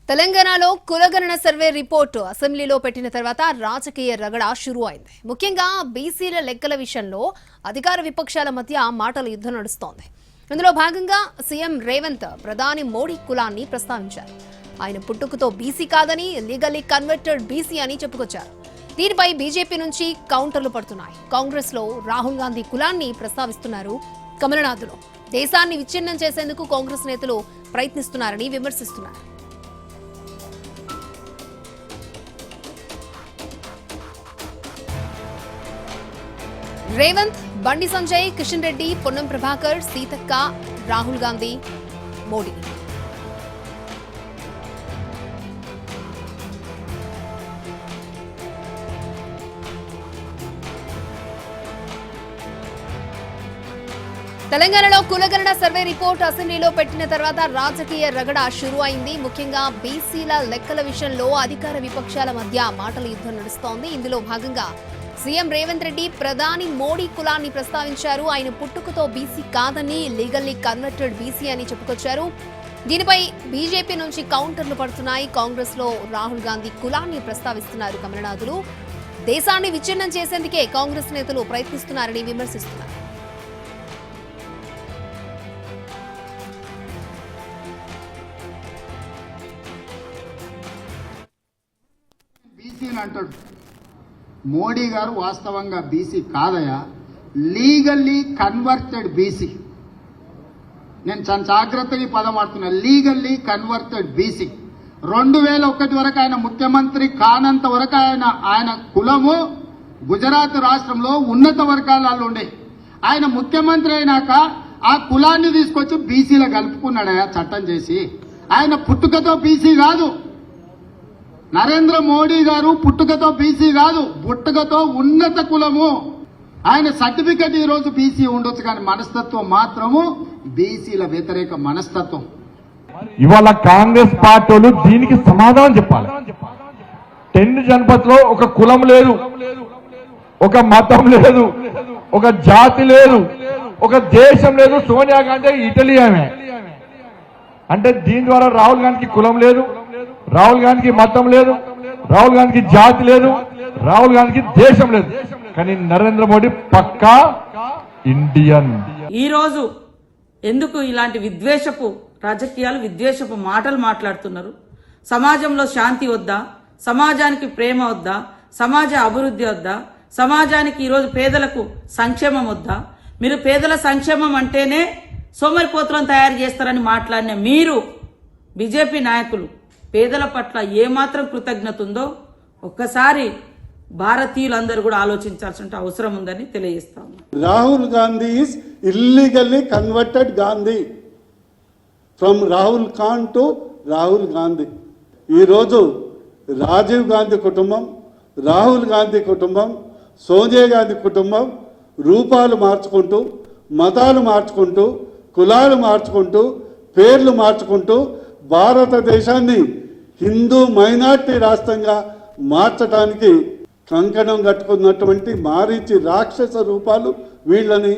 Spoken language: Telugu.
తెలంగాణలో కులగణన సర్వే రిపోర్టు అసెంబ్లీలో పెట్టిన తర్వాత రాజకీయ రగడ షురూ అయింది. ముఖ్యంగా బీసీల లెక్కల విషయంలో అధికార విపక్షాల మధ్య మాటల యుద్ధం నడుస్తోంది. ఇందులో భాగంగా సీఎం రేవంత్ ప్రధాని మోడీ కులాన్ని ప్రస్తావించారు. ఆయన పుట్టుకతో బీసీ కాదని లీగల్లీ కన్వర్టెడ్ బీసీ అని చెప్పుకొచ్చారు. దీనిపై బీజేపీ నుంచి కౌంటర్లు పడుతున్నాయి. కాంగ్రెస్ లో రాహుల్ గాంధీ కులాన్ని ప్రస్తావిస్తున్నారు కమలనాథులు. దేశాన్ని విచ్ఛిన్నం చేసేందుకు కాంగ్రెస్ నేతలు ప్రయత్నిస్తున్నారని విమర్శిస్తున్నారు. రేవంత్, బండి సంజయ్, కిషన్ రెడ్డి, పొన్నం ప్రభాకర్, సీతక్క, రాహుల్ గాంధీ, మోడీ. తెలంగాణలో కులగణన సర్వే రిపోర్ట్ అసెంబ్లీలో పెట్టిన తర్వాత రాజకీయ రగడ షురూ అయింది. ముఖ్యంగా బీసీల లెక్కల విషయంలో అధికార విపక్షాల మధ్య మాటల యుద్ధం నడుస్తోంది. ఇందులో భాగంగా సీఎం రేవంత్ రెడ్డి ప్రధాని మోడీ కులాన్ని ప్రస్తావించారు. ఆయన పుట్టుకతో బీసీ కాదని లీగల్లీ కన్వర్టెడ్ బీసీ అని చెప్పుకొచ్చారు. దీనిపై బీజేపీ నుంచి కౌంటర్లు పడుతున్నాయి. కాంగ్రెస్ లో రాహుల్ గాంధీ కులాన్ని ప్రస్తావిస్తున్నారు కమలనాథులు. దేశాన్ని విచ్ఛిన్నం చేసేందుకే కాంగ్రెస్ నేతలు ప్రయత్నిస్తున్నారని విమర్శిస్తున్నారు. మోడీ గారు వాస్తవంగా బీసీ కాదయా, లీగల్లీ కన్వర్టెడ్ బీసీ. నేను చాలా జాగ్రత్తగా ఈ పదం వాడుతున్నా, లీగల్లీ కన్వర్టెడ్ బీసీ. 2001 వరకు ఆయన ముఖ్యమంత్రి కానంత వరకు ఆయన కులము గుజరాత్ రాష్ట్రంలో ఉన్నత వర్గాలలో ఉండే. ఆయన ముఖ్యమంత్రి అయినాక ఆ కులాన్ని తీసుకొచ్చి బీసీలో కలుపుకున్నాడయా చట్టం చేసి. ఆయన పుట్టుకతో బీసీ కాదు. నరేంద్ర మోడీ గారు పుట్టుకతో బీసీ కాదు, పుట్టుకతో ఉన్నత కులము. ఆయన సర్టిఫికెట్ ఈ రోజు బీసీ ఉండొచ్చు, కానీ మనస్తత్వం మాత్రము బీసీల వ్యతిరేక మనస్తత్వం. ఇవాళ కాంగ్రెస్ పార్టీలు దీనికి సమాధానం చెప్పాలి. 10 జనపథ్లో ఒక కులం లేదు, ఒక మతం లేదు, ఒక జాతి లేదు, ఒక దేశం లేదు. సోనియా గాంధీ ఇటలీ ఆమె. అంటే దీని ద్వారా రాహుల్ గాంధీకి కులం లేదు, రాహుల్ గాంధీకి మతం లేదు, రాహుల్ గాంధీకి జాతి లేదు, రాహుల్ గాంధీకి దేశం లేదు. కానీ నరేంద్ర మోడీ పక్కా ఇండియన్. ఈ రోజు ఎందుకు ఇలాంటి విద్వేషపు రాజకీయాలు, విద్వేషపు మాటలు మాట్లాడుతున్నారు? సమాజంలో శాంతి వద్దా? సమాజానికి ప్రేమ వద్దా? సమాజ అభివృద్ధి వద్దా? సమాజానికి ఈరోజు పేదలకు సంక్షేమం వద్దా? మీరు పేదల సంక్షేమం అంటేనే సోమరిపోతులను తయారు చేస్తారని మాట్లాడిన మీరు, బీజేపీ నాయకులు పేదల పట్ల ఏమాత్రం కృతజ్ఞత ఉందో ఒక్కసారి భారతీయులందరూ కూడా ఆలోచించాల్సిన అవసరం ఉందని తెలియజేస్తాము. Rahul Gandhi is illegally converted Gandhi. From Rahul Khan to Rahul Gandhi. ఈరోజు రాజీవ్ గాంధీ కుటుంబం, రాహుల్ గాంధీ కుటుంబం, సోనియా గాంధీ కుటుంబం రూపాలు మార్చుకుంటూ, మతాలు మార్చుకుంటూ, కులాలు మార్చుకుంటూ, పేర్లు మార్చుకుంటూ భారతదేశాన్ని హిందూ మైనార్టీ రాష్ట్రంగా మార్చడానికి కంకణం కట్టుకున్నటువంటి మారీచి రాక్షస రూపాలు వీళ్ళని